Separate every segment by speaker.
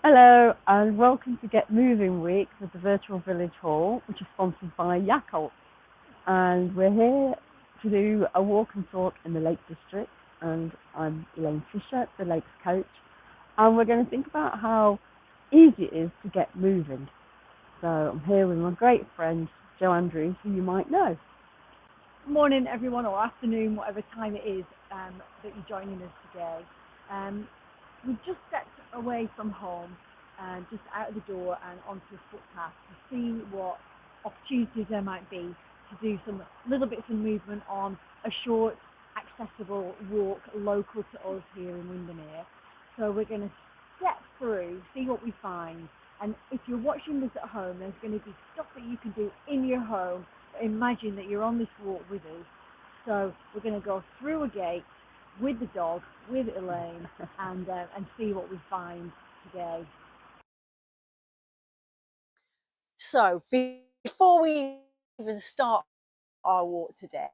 Speaker 1: Hello and welcome to Get Moving Week with the Virtual Village Hall, which is sponsored by Yakult. And we're here to do a walk and talk in the Lake District, and I'm Elaine Fisher, the Lakes coach, and we're going to think about how easy it is to get moving. So I'm here with my great friend Jo Andrews, who you might know.
Speaker 2: Morning everyone, or afternoon, whatever time it is that you're joining us today. We've just stepped away from home, just out of the door and onto a footpath to see what opportunities there might be to do some little bits of movement on a short, accessible walk local to us here in Windermere. So we're going to step through, see what we find, and if you're watching this at home, there's going to be stuff that you can do in your home. Imagine that you're on this walk with us. So we're going to go through a gate with the dog, with Elaine, and see what we find today.
Speaker 3: So before we even start our walk today,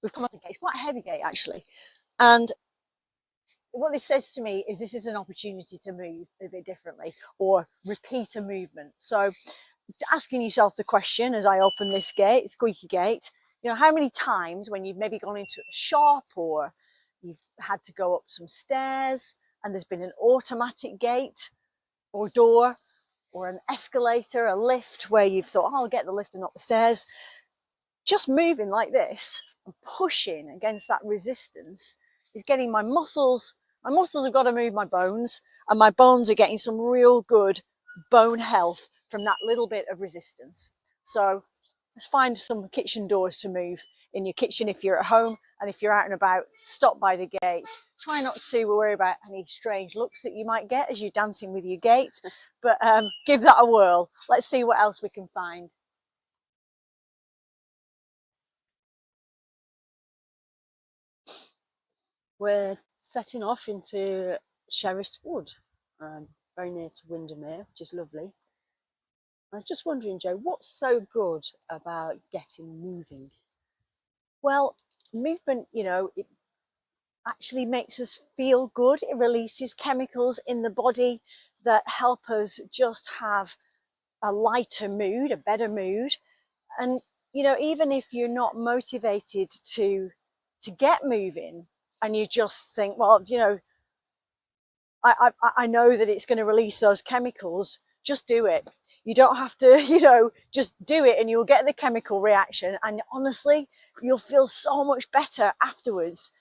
Speaker 3: we've come up to the gate. It's quite a heavy gate actually, and what this says to me is this is an opportunity to move a bit differently or repeat a movement. So asking yourself the question as I open this gate, squeaky gate, you know, how many times when you've maybe gone into a shop or you've had to go up some stairs and there's been an automatic gate or door or an escalator, a lift, where you've thought, oh, I'll get the lift and not the stairs. Just moving like this and pushing against that resistance is getting my muscles have got to move my bones, and my bones are getting some real good bone health from that little bit of resistance. So let's find some kitchen doors to move in your kitchen if you're at home, and if you're out and about, stop by the gate. Try not to worry about any strange looks that you might get as you're dancing with your gate, but give that a whirl. Let's see what else we can find. We're setting off into Sheriff's Wood, very near to Windermere, which is lovely. I was just wondering, Jo, what's so good about getting moving? Well, movement, you know, it actually makes us feel good. It releases chemicals in the body that help us just have a lighter mood, a better mood. And, you know, even if you're not motivated to get moving and you just think, well, you know, I know that it's going to release those chemicals, just do it. You don't have to, you know, just do it and you'll get the chemical reaction. And honestly, you'll feel so much better afterwards.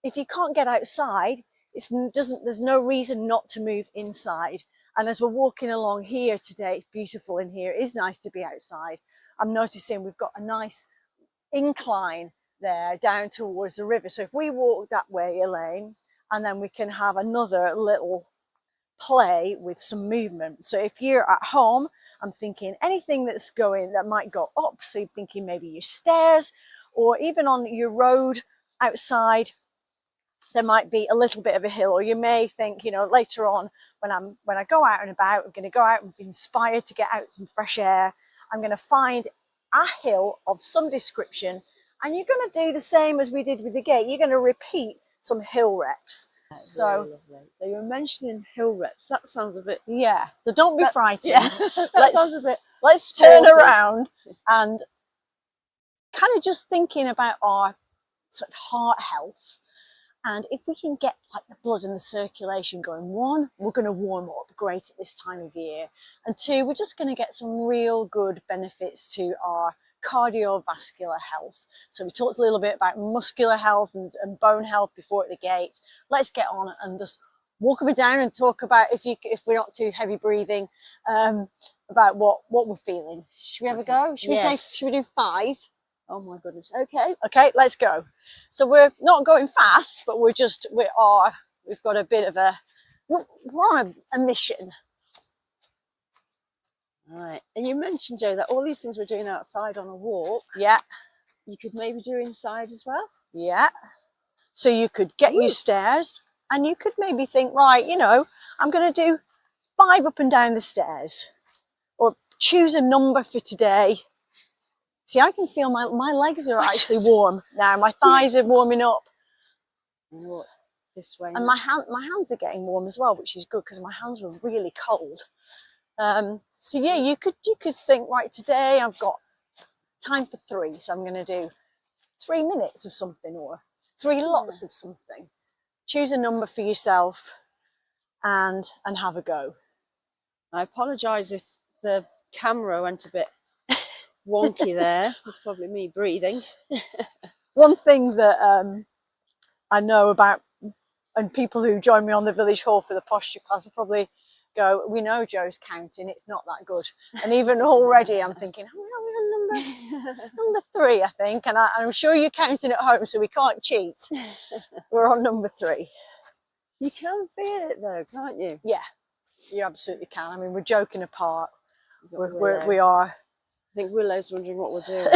Speaker 3: If you can't get outside, there's no reason not to move inside. And as we're walking along here today, it's beautiful in here. It is nice to be outside. I'm noticing we've got a nice incline there down towards the river. So if we walk that way, Elaine, and then we can have another little play with some movement. So if you're at home, I'm thinking anything that's going that might go up. So you're thinking maybe your stairs, or even on your road outside, there might be a little bit of a hill. Or you may think, you know, later on when I go out and about, I'm going to go out and be inspired to get out some fresh air. I'm going to find a hill of some description, and you're going to do the same as we did with the gate. You're going to repeat some hill reps.
Speaker 1: That's
Speaker 3: so
Speaker 1: really lovely. So you're mentioning hill reps. That sounds a bit...
Speaker 3: Yeah, so don't be frightened.
Speaker 1: Yeah, that sounds a bit...
Speaker 3: Let's turn around and kind of just thinking about our sort of heart health. And if we can get like the blood and the circulation going, one, we're going to warm up great at this time of year. And two, we're just going to get some real good benefits to our cardiovascular health. So we talked a little bit about muscular health and bone health before at the gate. Let's get on and just walk up and down and talk about, if we're not too heavy breathing, about what we're feeling. Should we have a go? Should we do 5?
Speaker 1: Oh my goodness.
Speaker 3: Okay, let's go. So we're not going fast, but we've got a bit of we're on a mission.
Speaker 1: All right. And you mentioned, Jo, that all these things we're doing outside on a walk,
Speaker 3: Yeah.
Speaker 1: you could maybe do inside as well.
Speaker 3: Yeah. So you could get your stairs, and you could maybe think, right, you know, I'm going to do 5 up and down the stairs, or choose a number for today. See, I can feel my legs are actually warm now. My thighs are warming up.
Speaker 4: this way.
Speaker 3: And my hands are getting warm as well, which is good because my hands were really cold. So yeah, you could think, right, today I've got time for 3, so I'm going to do 3 minutes of something or 3 lots of something. Choose a number for yourself and have a go.
Speaker 4: I apologise if the camera went a bit wonky there. It's probably me breathing.
Speaker 3: One thing that I know about, and people who join me on the village hall for the posture class will probably go, we know Jo's counting, it's not that good. And even already I'm thinking, oh, we're on number 3, I think. And I'm sure you're counting at home, so we can't cheat. We're on number 3.
Speaker 4: You can feel it though, can't you?
Speaker 3: Yeah, you absolutely can. I mean, we're joking apart.
Speaker 4: We
Speaker 3: are.
Speaker 4: I think Willow's wondering what we're doing.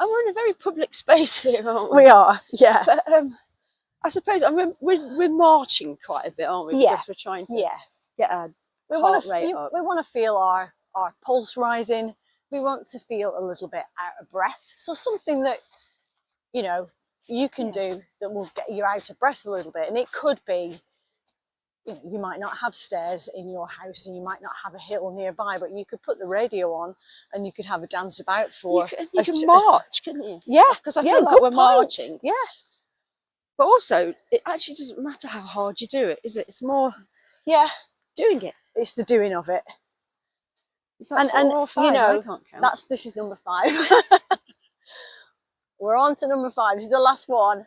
Speaker 4: And we're in a very public space here, aren't we?
Speaker 3: We are, yeah.
Speaker 4: But I suppose we're marching quite a bit, aren't we?
Speaker 3: Yeah.
Speaker 4: Because we're trying to get our
Speaker 3: we
Speaker 4: heart rate up.
Speaker 3: We want to feel our pulse rising. We want to feel a little bit out of breath. So something that, you know, you can do that will get you out of breath a little bit. And it could be, you know, you might not have stairs in your house and you might not have a hill nearby, but you could put the radio on and you could have a dance about for...
Speaker 4: You can march, couldn't you?
Speaker 3: Yeah.
Speaker 4: Because I feel like we're marching.
Speaker 3: Yeah.
Speaker 4: But also, it actually doesn't matter how hard you do it, is it? It's more doing it.
Speaker 3: It's the doing of it.
Speaker 4: Is that 4 or 5?
Speaker 3: You know,
Speaker 4: I can't count.
Speaker 3: this is number 5. We're on to number 5. This is the last one.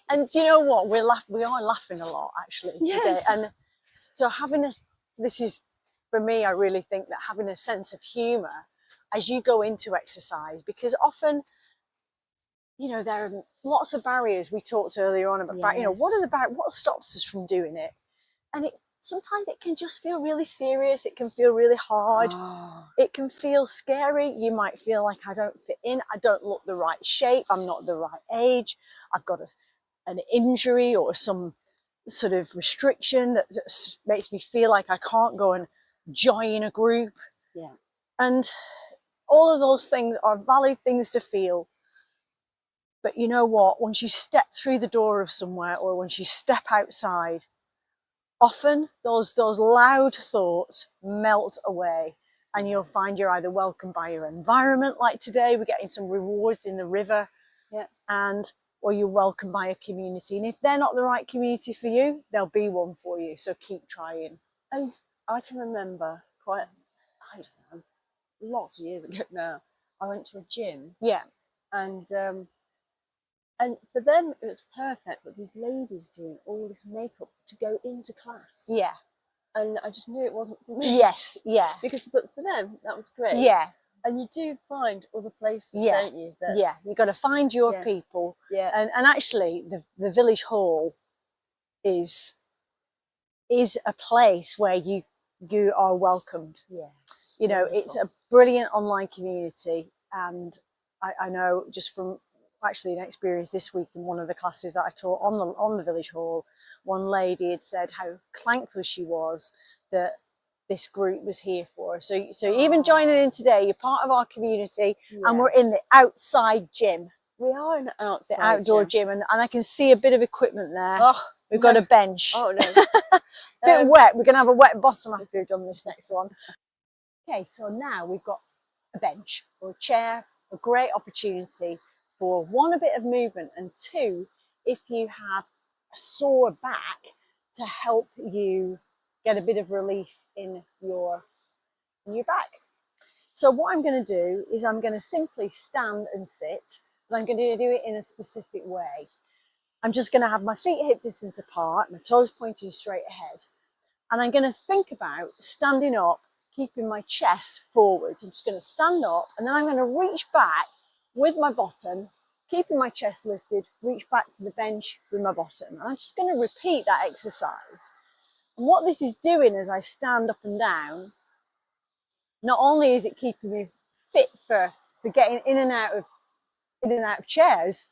Speaker 3: And you know what? We are laughing a lot actually today. And so this is, for me, I really think that having a sense of humour as you go into exercise, because often, you know, there are lots of barriers. We talked earlier on about, you know, what stops us from doing it? And sometimes it can just feel really serious. It can feel really hard. It can feel scary. You might feel like, I don't fit in. I don't look the right shape. I'm not the right age. I've got an injury or some sort of restriction that makes me feel like I can't go and join a group.
Speaker 4: Yeah.
Speaker 3: And all of those things are valid things to feel. But you know what? Once you step through the door of somewhere, or once you step outside, often those loud thoughts melt away, and you'll find you're either welcomed by your environment, like today we're getting some rewards in the river, or you're welcomed by a community. And if they're not the right community for you, there'll be one for you. So keep trying.
Speaker 4: And I can remember I don't know, lots of years ago now, I went to a gym.
Speaker 3: Yeah.
Speaker 4: And for them it was perfect, but these ladies doing all this makeup to go into class.
Speaker 3: Yeah.
Speaker 4: And I just knew it wasn't for me.
Speaker 3: Yes, yeah.
Speaker 4: But for them that was great.
Speaker 3: Yeah.
Speaker 4: And you do find other places, don't you?
Speaker 3: You've got to find your people.
Speaker 4: Yeah.
Speaker 3: And actually the village hall is a place where you are welcomed.
Speaker 4: Yes.
Speaker 3: You know, it's a brilliant online community, and I know just from actually an experience this week in one of the classes that I taught on the village hall, one lady had said how thankful she was that this group was here for her. So even joining in today, you're part of our community, and we're in the outside gym.
Speaker 4: We are in the
Speaker 3: outdoor gym, and I can see a bit of equipment there. We've got a bench.
Speaker 4: Oh no.
Speaker 3: Bit wet. We're going to have a wet bottom after we've done this next one. Okay, so now we've got a bench or a chair, a great opportunity for 1, a bit of movement, and 2, if you have a sore back, to help you get a bit of relief in your back. So what I'm going to do is I'm going to simply stand and sit, and I'm going to do it in a specific way. I'm just going to have my feet hip distance apart, my toes pointed straight ahead, and I'm going to think about standing up, keeping my chest forward. I'm just going to stand up, and then I'm going to reach back with my bottom, keeping my chest lifted, reach back to the bench with my bottom. And I'm just going to repeat that exercise. And what this is doing as I stand up and down, not only is it keeping me fit for getting in and out of chairs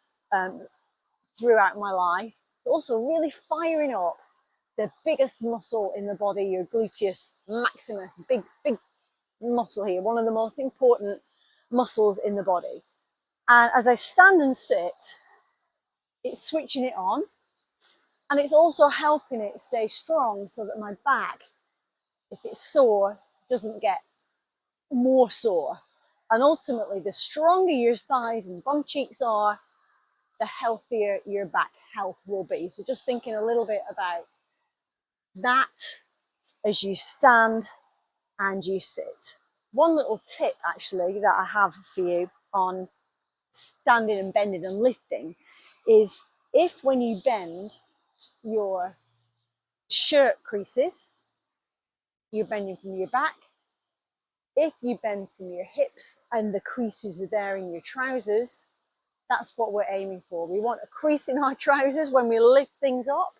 Speaker 3: throughout my life, but also really firing up the biggest muscle in the body, your gluteus maximus, big muscle here, one of the most important muscles in the body. And as I stand and sit, it's switching it on, and it's also helping it stay strong so that my back, if it's sore, doesn't get more sore. And ultimately, the stronger your thighs and bum cheeks are, the healthier your back health will be. So just thinking a little bit about that as you stand and you sit. One little tip actually that I have for you on standing and bending and lifting is, if when you bend your shirt creases, you're bending from your back. If you bend from your hips and the creases are there in your trousers, that's what we're aiming for. We want a crease in our trousers when we lift things up,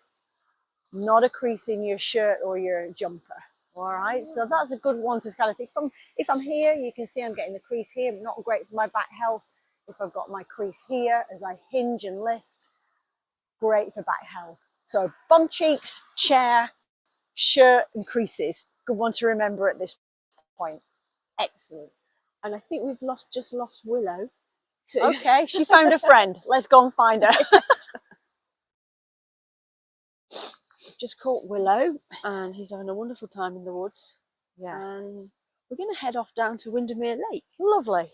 Speaker 3: not a crease in your shirt or your jumper. All right, so that's a good one to kind of think. If I'm here, you can see I'm getting the crease here, not great for my back health. If I've got my crease here as I hinge and lift, great for back health. So bum cheeks, chair, shirt and creases. Good one to remember at this point.
Speaker 4: Excellent. And I think we've just lost Willow too.
Speaker 3: Okay, she found a friend. Let's go and find her.
Speaker 4: Just caught Willow, and he's having a wonderful time in the woods.
Speaker 3: Yeah.
Speaker 4: And we're going to head off down to Windermere Lake.
Speaker 3: Lovely.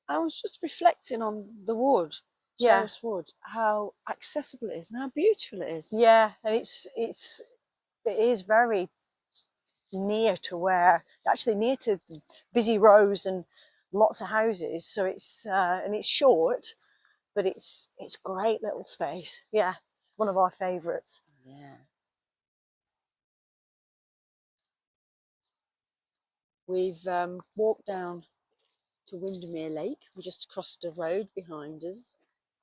Speaker 4: I was just reflecting on the wood,
Speaker 3: Yeah.
Speaker 4: Sheriff's Wood, how accessible it is and how beautiful it is.
Speaker 3: Yeah, and it is very near to actually near to busy roads and lots of houses. So it's and it's short, but it's great little space. Yeah, one of our favourites.
Speaker 4: Yeah. We've walked down to Windermere Lake. We just crossed a road behind us,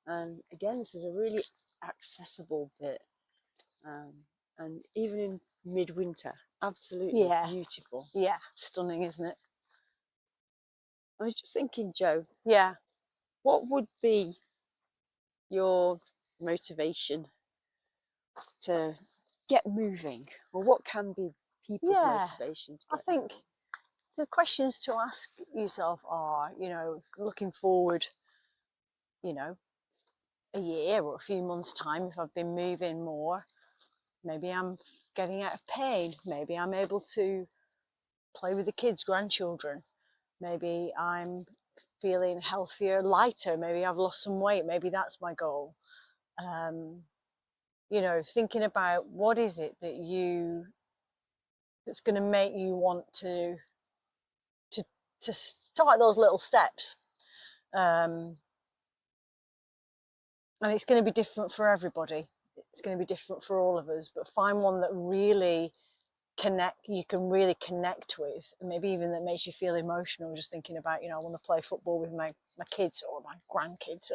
Speaker 4: and again, this is a really accessible bit, and even in midwinter, absolutely beautiful.
Speaker 3: Yeah, stunning, isn't it?
Speaker 4: I was just thinking, Jo,
Speaker 3: Yeah.
Speaker 4: what would be your motivation to get moving, or what can be people's motivation to
Speaker 3: I
Speaker 4: get
Speaker 3: think
Speaker 4: moving?
Speaker 3: the questions to ask yourself are, looking forward, a year or a few months' time, if I've been moving more, maybe I'm getting out of pain, maybe I'm able to play with the kids, grandchildren, maybe I'm feeling healthier, lighter, maybe I've lost some weight, maybe that's my goal. Thinking about what is it that's going to make you want to start those little steps. And it's going to be different for everybody. It's going to be different for all of us, but find one that you can really connect with, and maybe even that makes you feel emotional, just thinking about, I want to play football with my kids or my grandkids,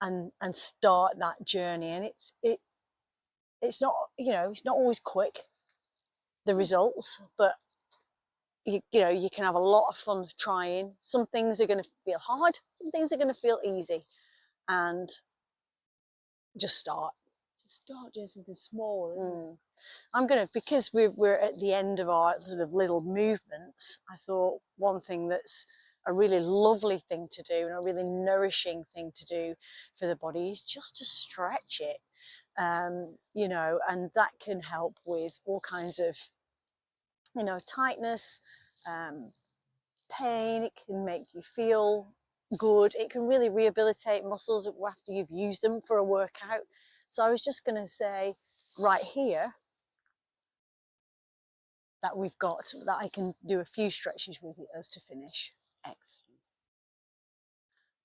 Speaker 3: and start that journey. And it's not, it's not always quick, the results, but you can have a lot of fun trying. Some things are going to feel hard, some things are going to feel easy, and just start doing something small. Because we're at the end of our sort of little movements, I thought one thing that's a really lovely thing to do and a really nourishing thing to do for the body is just to stretch it. And that can help with all kinds of tightness, pain. It can make you feel good. It can really rehabilitate muscles after you've used them for a workout. So I was just going to say right here that I can do a few stretches with us to finish.
Speaker 4: Excellent.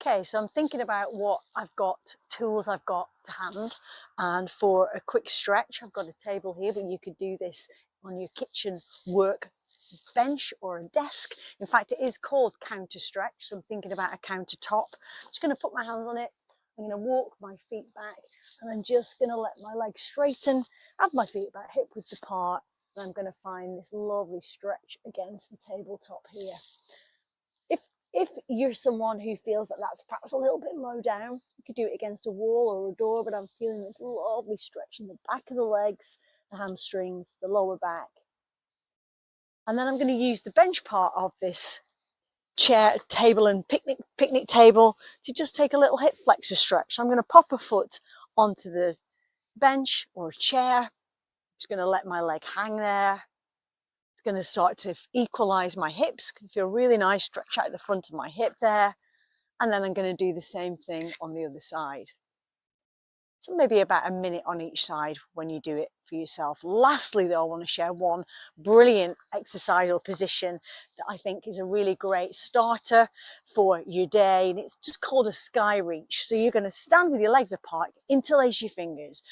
Speaker 3: Okay, so I'm thinking about what I've got, tools I've got to hand, and for a quick stretch, I've got a table here, but you could do this on your kitchen work bench or a desk. In fact, it is called counter stretch, so I'm thinking about a countertop. I'm just going to put my hands on it. I'm going to walk my feet back, and I'm just going to let my legs straighten, have my feet about hip width apart, and I'm going to find this lovely stretch against the tabletop here. If you're someone who feels that that's perhaps a little bit low down, you could do it against a wall or a door, but I'm feeling this lovely stretch in the back of the legs, the hamstrings, the lower back. And then I'm going to use the bench part of this chair, table and picnic table to just take a little hip flexor stretch. So I'm going to pop a foot onto the bench or a chair. Just going to let my leg hang there. It's going to start to equalize my hips. Can feel really nice, stretch out the front of my hip there. And then I'm going to do the same thing on the other side. So maybe about a minute on each side when you do it for yourself. Lastly, though, I want to share one brilliant exercisal position that I think is a really great starter for your day. And it's just called a sky reach. So you're going to stand with your legs apart, interlace your fingers,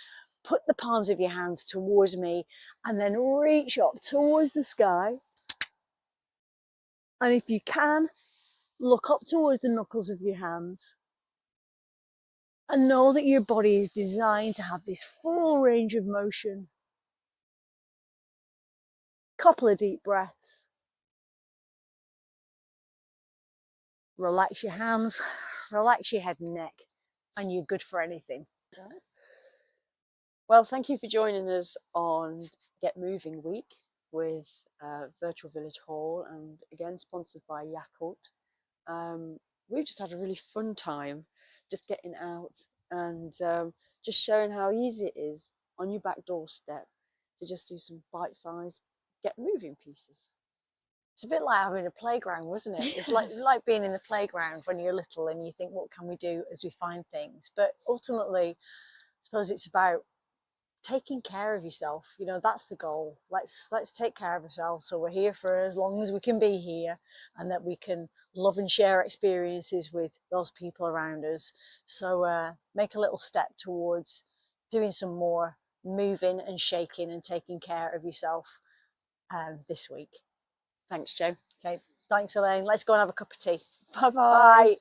Speaker 3: put the palms of your hands towards me, and then reach up towards the sky. And if you can, look up towards the knuckles of your hands. And know that your body is designed to have this full range of motion. Couple of deep breaths. Relax your hands, relax your head and neck, and you're good for anything.
Speaker 4: Well, thank you for joining us on Get Moving Week with Virtual Village Hall, and again sponsored by Yakult. We've just had a really fun time just getting out and just showing how easy it is on your back doorstep to just do some bite-sized get moving pieces.
Speaker 3: It's a bit like having a playground, wasn't it? It's like being in the playground when you're little and you think, what can we do as we find things? But ultimately, I suppose it's about taking care of yourself. You know, that's the goal. Let's take care of ourselves, so we're here for as long as we can be here, and that we can love and share experiences with those people around us. So make a little step towards doing some more moving and shaking and taking care of yourself this week.
Speaker 4: Thanks, Jo.
Speaker 3: Okay, thanks, Elaine. Let's go and have a cup of tea.
Speaker 4: Bye-bye.
Speaker 3: Bye.